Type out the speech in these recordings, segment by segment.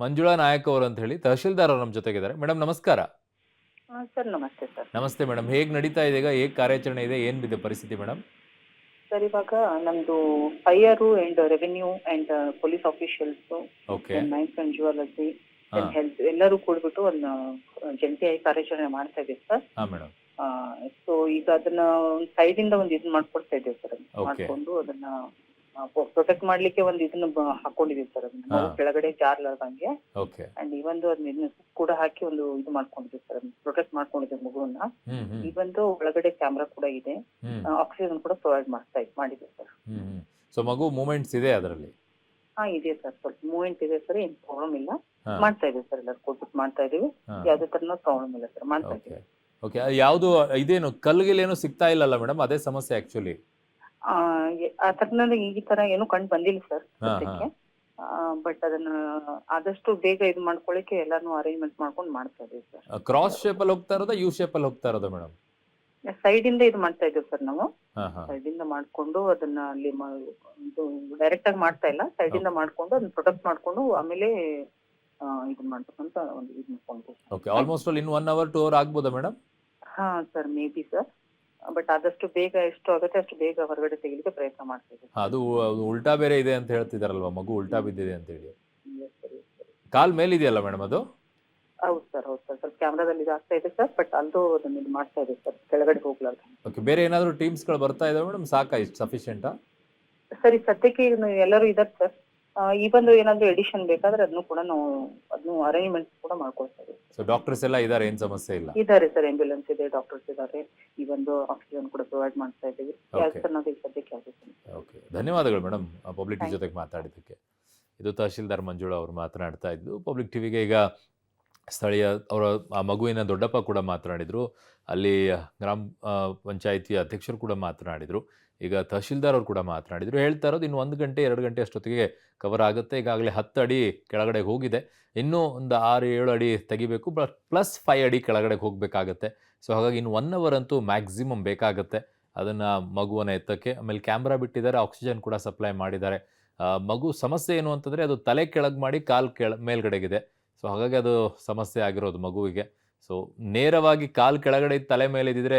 ಮಂಜುಳಾ ನಾಯಕ್ ಅವರು ಅಂತ ಹೇಳಿ ತಹಶೀಲ್ದಾರ್ ಅವರು ನಮ್ಮ ಜೊತೆಗಿದ್ದಾರೆ. ಮೇಡಮ್ ನಮಸ್ಕಾರ. ಸರ್ ನಮಸ್ತೆ ಸರ್. ನಮಸ್ತೆ ಮೇಡಮ್. ಹೇಗೆ ನಡೀತಾ ಇದೆ ಈಗ? ಹೇಗೆ ಕಾರ್ಯಾಚರಣೆ ಇದೆ? ಏನಿದೆ ಪರಿಸ್ಥಿತಿ ಮೇಡಮ್? ಸರ್ ಇವಾಗ ನಮ್ದು fire and revenue and police officials okay. Then mines and jewellery ಹಾ. ದೆನ್ ಹೆಲ್ತ್ ಎಲ್ಲರೂ ಕೂಡ್ಬಿಟ್ಟು ಒಂದು ಜಂಟಿಯಾಗಿ ಕಾರ್ಯಾಚರಣೆ ಮಾಡ್ತಾ ಇದ್ದೀವಿ ಸರ್. ಹಾ ಮೇಡಮ್. ಸೊ ಈಗ ಅದನ್ನ ಸೈಡ್ ಇಂದ ಒಂದು ಇದು ಮಾಡ್ಕೊಡ್ತಾ ಇದ್ದೀವಿ ಸರ್. ಓಕೆ. ಮಾಡ್ಕೊಂಡು ಅದನ್ನ ಪ್ರೊಟೆಕ್ಟ್ ಮಾಡ್ಲಿಕ್ಕೆ ಒಂದು ಇದನ್ನ ಹಾಕೊಂಡಿದೀವಿ ಸರ್. ಅದನ್ನ ಹಾ. ಮಗು ಕೆಳಗಡೆ ಜಾರ್ಲಾರ್ದಂಗೆ ಓಕೆ. ಅಂಡ್ ಈ ಒಂದು ಅದನ್ನ ಇದನ್ನ ಕೂಡ ಹಾಕಿ ಒಂದು ಇದು ಮಾಡ್ಕೊಂಡಿದ್ದೀವಿ ಸರ್. ಪ್ರೊಟೆಕ್ಟ್ ಮಾಡ್ಕೊಂಡಿದ್ದೀವಿ ಮಗುವನ್ನ. ಹ್ಮ್ ಹ್ಮ್ ಈ ಒಂದು ಒಳಗಡೆ ಕ್ಯಾಮ್ರಾ ಕೂಡ ಇದೆ. ಹ್ಮ್ ಆಕ್ಸಿಜನ್ ಕೂಡ ಪ್ರೊವೈಡ್ ಮಾಡಿದೆ ಸರ್. ಹ್ಮ್ ಹ್ಮ್ ಸೊ ಮಗು ಮೂಮೆಂಟ್ಸ್ ಇದೆ ಅದರಲ್ಲಿ? ಇದೆ ಸರ್. ಸ್ವಲ್ಪ ಮೂವ್ಮೆಂಟ್ ಇದೆ ಸರ್. ಏನ್ ಪ್ರಾಬ್ಲಮ್ ಇಲ್ಲ. ಹಾ. ಮಾಡ್ತಾ ಇದೀವಿ ಸರ್. ಎಲ್ಲರೂ ಕೊಟ್ಬಿಟ್ಟು ಮಾಡ್ತಾ ಇದೀವಿ. ಹಾ. ಯಾವ್ದೇ ತರನ ಪ್ರಾಬ್ಲಮ್ ಇಲ್ಲ ಸರ್. ಮಾಡ್ತಾ ಓಕೆ. ಇದೀವಿ. ಓಕೆ. ಯಾವುದು ಇದೇನು ಕಲ್ಗಿಲೇನು ಸಿಗ್ತಾ ಇಲ್ಲಲ್ಲ ಮೇಡಮ್? ಅದೇ ಸಮಸ್ಯೆ ಆಕ್ಚುಲಿ. ಆ ಆ ತರನಲ್ಲಿ ಈ ತರ ಏನು ಕಂಡು ಬಂದಿಲ್ಲ ಸರ್ ಹಾ ಹಾ ಸದ್ಯಕ್ಕೆ. ಬಟ್ ಅದನ್ನ ಆದಷ್ಟು ಬೇಗ ಇದು ಮಾಡ್ಕೊಳ್ಳಿಕ್ಕೆ ಎಲ್ಲಾನು ಅರೇಂಜ್ಮೆಂಟ್ ಮಾಡ್ಕೊಂಡು ಮಾಡ್ತಾ ಇದೀವಿ ಸರ್. ಕ್ರಾಸ್ ಶೇಪ್ ಅಲ್ಲಿ ಹೋಗ್ತಾ ಇರೋದಾ ಯು ಶೇಪ್ ಅಲ್ಲಿ ಹೋಗ್ತಾ ಇರೋದಾ ಮೇಡಮ್? ಸೈಡ್ ಇಂದ ಇದು ಮಾಡ್ತಾ ಇದೀವಿ ಸರ್ ನಾವು. ಹಾ ಹಾ ಸೈಡ್ ಇಂದ ಮಾಡ್ಕೊಂಡು ಅದನ್ನ ಅಲ್ಲಿ ಇದು ಡೈರೆಕ್ಟ್ ಆಗಿ ಮಾಡ್ತಾ ಇಲ್ಲ. ಸೈಡ್ ಇಂದ ಮಾಡ್ಕೊಂಡು ಅದನ್ನ ಪ್ರೊಟೆಕ್ಟ್ ಮಾಡ್ಕೊಂಡು ಆಮೇಲೆ ಇದನ್ನ ಮಾಡ್ಬೇಕಂತ ಒಂದು ಇದು ಮಾಡ್ಕೊಂಡಿದ್ದೀವಿ. Okay. Almost all in 1 hour 2 hour ಆಗ್ಬೋದಾ madam? Sir may be sir. But ಆದಷ್ಟು ಬೇಗ ಎಷ್ಟು ಆಗುತ್ತೆ ಅಷ್ಟು ಬೇಗ ಹೊರಗಡೆ ತೆಗಿಲಿಕ್ಕೆ ಪ್ರಯತ್ನ ಮಾಡ್ತೀವಿ. ಅದು ಅದು ಉಲ್ಟಾ ಬೇರೆ ಇದೆ ಅಂತ ಹೇಳ್ತಿದಾರಲ್ವಾ, ಮಗು ಉಲ್ಟಾ ಬಿದ್ದಿದೆ ಅಂತ ಹೇಳಿ. Yes, sir, yes, sir. ಕಾಲ್ ಮೇಲಿದೆಯಲ್ಲ ಮೇಡಮ್ ಅದು? ಹೌದು ಸರ್. ಹೌದು ಸರ್. ಸ್ವಲ್ಪ ಕ್ಯಾಮ್ರಾದಲ್ಲಿ ಇದಾಗ್ತಾ ಇದೆ ಸರ್. ಬಟ್ ಅಲ್ಲೂ ಅದನ್ನ ಇದು ಮಾಡ್ತಾ ಇದೆ ಸರ್. ಕೆಳಗಡೆ ಹೋಗ್ಲಾರ್ದು. ಓಕೆ. ಬೇರೆ ಏನಾದರೂ ಟೀಮ್ಸ್ಗಳು ಬರ್ತಾ ಇದಾವೆ ಮೇಡಮ್? ಸಾಕಾ ಇಷ್ಟು ಸಫಿಷಿಯೆಂಟಾ? ಸರಿ ಸದ್ಯಕ್ಕೆ ಎಲ್ಲರೂ ಇದ್ದಾರೆ ಸರ್. ಈ ಒಂದು ಏನಾದ್ರು ಎಡಿಷನ್ ಬೇಕಾದ್ರೆ ಅದನ್ನು ಕೂಡ ನಾವು ಅದನ್ನು ಅರೇಂಜ್ಮೆಂಟ್ ಕೂಡ ಮಾಡ್ಕೊಳ್ತಾ ಇದೀವಿ. ಸೊ ಡಾಕ್ಟರ್ಸ್ ಎಲ್ಲ ಇದ್ದಾರೆ, ಏನು ಸಮಸ್ಯೆ ಇಲ್ಲ? ಇದ್ದಾರೆ ಸರ್. ಆಂಬ್ಯುಲೆನ್ಸ್ ಇದೆ, ಡಾಕ್ಟರ್ಸ್ ಇದ್ದಾರೆ. ಈ ಒಂದು ಆಕ್ಸಿಜನ್ ಕೂಡ ಪ್ರೊವೈಡ್ ಮಾಡ್ತಾ ಇದೀವಿ. ಓಕೆ. ಅನ್ನೋದು ಈಗ ಸದ್ಯಕ್ಕೆ ಆಗುತ್ತೆ. ಓಕೆ. ಧನ್ಯವಾದಗಳು ಮೇಡಮ್ ಪಬ್ಲಿಕ್ ಟಿವಿ Thank ಜೊತೆಗೆ ಮಾತಾಡಿದ್ದಕ್ಕೆ. ಇದು ತಹಶೀಲ್ದಾರ್ ಮಂಜುಳಾ ಅವರು ಮಾತನಾಡ್ತಾ ಇದ್ದು. ಪಬ್ಲಿಕ್ ಟಿವಿಗೆ ಈಗ ಸ್ಥಳೀಯ ಅವರ ಆ ಮಗುವಿನ ದೊಡ್ಡಪ್ಪ ಕೂಡ ಮಾತನಾಡಿದರು. ಅಲ್ಲಿ ಗ್ರಾಮ ಪಂಚಾಯಿತಿ ಅಧ್ಯಕ್ಷರು ಕೂಡ ಮಾತನಾಡಿದರು. ಈಗ ತಹಶೀಲ್ದಾರ್ ಅವರು ಕೂಡ ಮಾತನಾಡಿದರು. ಹೇಳ್ತಾ ಇರೋದು ಇನ್ನು 1 ಗಂಟೆ 2 ಗಂಟೆ ಅಷ್ಟೊತ್ತಿಗೆ ಕವರ್ ಆಗುತ್ತೆ. ಈಗಾಗಲೇ 10 ಅಡಿ ಕೆಳಗಡೆ ಹೋಗಿದೆ. ಇನ್ನೂ ಒಂದು 6-7 ಅಡಿ ತೆಗಿಬೇಕು. ಪ್ಲಸ್ 5 ಅಡಿ ಕೆಳಗಡೆ ಹೋಗಬೇಕಾಗತ್ತೆ. ಸೊ ಹಾಗಾಗಿ ಇನ್ನು 1 ಅವರ್ ಅಂತೂ ಮ್ಯಾಕ್ಸಿಮಮ್ ಬೇಕಾಗುತ್ತೆ ಅದನ್ನು ಮಗುವನ್ನು ಎತ್ತಕ್ಕೆ. ಆಮೇಲೆ ಕ್ಯಾಮ್ರಾ ಬಿಟ್ಟಿದ್ದಾರೆ, ಆಕ್ಸಿಜನ್ ಕೂಡ ಸಪ್ಲೈ ಮಾಡಿದ್ದಾರೆ. ಮಗು ಸಮಸ್ಯೆ ಏನು ಅಂತಂದರೆ ಅದು ತಲೆ ಕೆಳಗೆ ಮಾಡಿ ಕಾಲು ಮೇಲ್ಗಡೆಗಿದೆ. ಸೊ ಹಾಗಾಗಿ ಅದು ಸಮಸ್ಯೆ ಆಗಿರೋದು ಮಗುವಿಗೆ. ಸೊ ನೇರವಾಗಿ ಕಾಲು ಕೆಳಗಡೆ ತಲೆ ಮೇಲೆ ಇದ್ದಿದ್ರೆ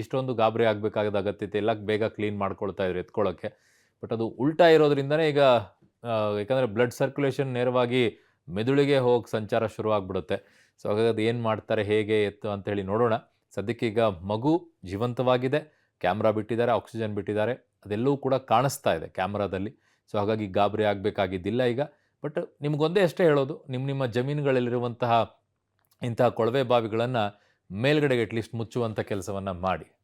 ಇಷ್ಟೊಂದು ಗಾಬರಿ ಆಗಬೇಕಾದ ಅಗತ್ಯತೆ ಇಲ್ಲ. ಬೇಗ ಕ್ಲೀನ್ ಮಾಡ್ಕೊಳ್ತಾ ಇದ್ರು ಎತ್ಕೊಳ್ಳೋಕ್ಕೆ. ಬಟ್ ಅದು ಉಲ್ಟಾ ಇರೋದ್ರಿಂದನೇ ಈಗ ಯಾಕಂದರೆ ಬ್ಲಡ್ ಸರ್ಕ್ಯುಲೇಷನ್ ನೇರವಾಗಿ ಮೆದುಳಿಗೆ ಹೋಗಿ ಸಂಚಾರ ಶುರುವಾಗ್ಬಿಡುತ್ತೆ. ಸೊ ಹಾಗಾಗಿ ಅದು ಏನು ಮಾಡ್ತಾರೆ, ಹೇಗೆ ಎತ್ತು ಅಂತೇಳಿ ನೋಡೋಣ. ಸದ್ಯಕ್ಕೆ ಈಗ ಮಗು ಜೀವಂತವಾಗಿದೆ. ಕ್ಯಾಮ್ರಾ ಬಿಟ್ಟಿದ್ದಾರೆ, ಆಕ್ಸಿಜನ್ ಬಿಟ್ಟಿದ್ದಾರೆ. ಅದೆಲ್ಲವೂ ಕೂಡ ಕಾಣಿಸ್ತಾ ಇದೆ ಕ್ಯಾಮ್ರಾದಲ್ಲಿ. ಸೊ ಹಾಗಾಗಿ ಗಾಬರಿ ಆಗಬೇಕಾಗಿದ್ದಿಲ್ಲ ಈಗ. ಬಟ್ ನಿಮಗೊಂದೇ ಅಷ್ಟೇ ಹೇಳೋದು, ನಿಮ್ಮ ಜಮೀನುಗಳಲ್ಲಿರುವಂತಹ ಇಂತಹ ಕೊಳವೆ ಬಾವಿಗಳನ್ನು ಮೇಲ್ಗಡೆಗೆ ಅಟ್ಲೀಸ್ಟ್ ಮುಚ್ಚುವಂಥ ಕೆಲಸವನ್ನು ಮಾಡಿ.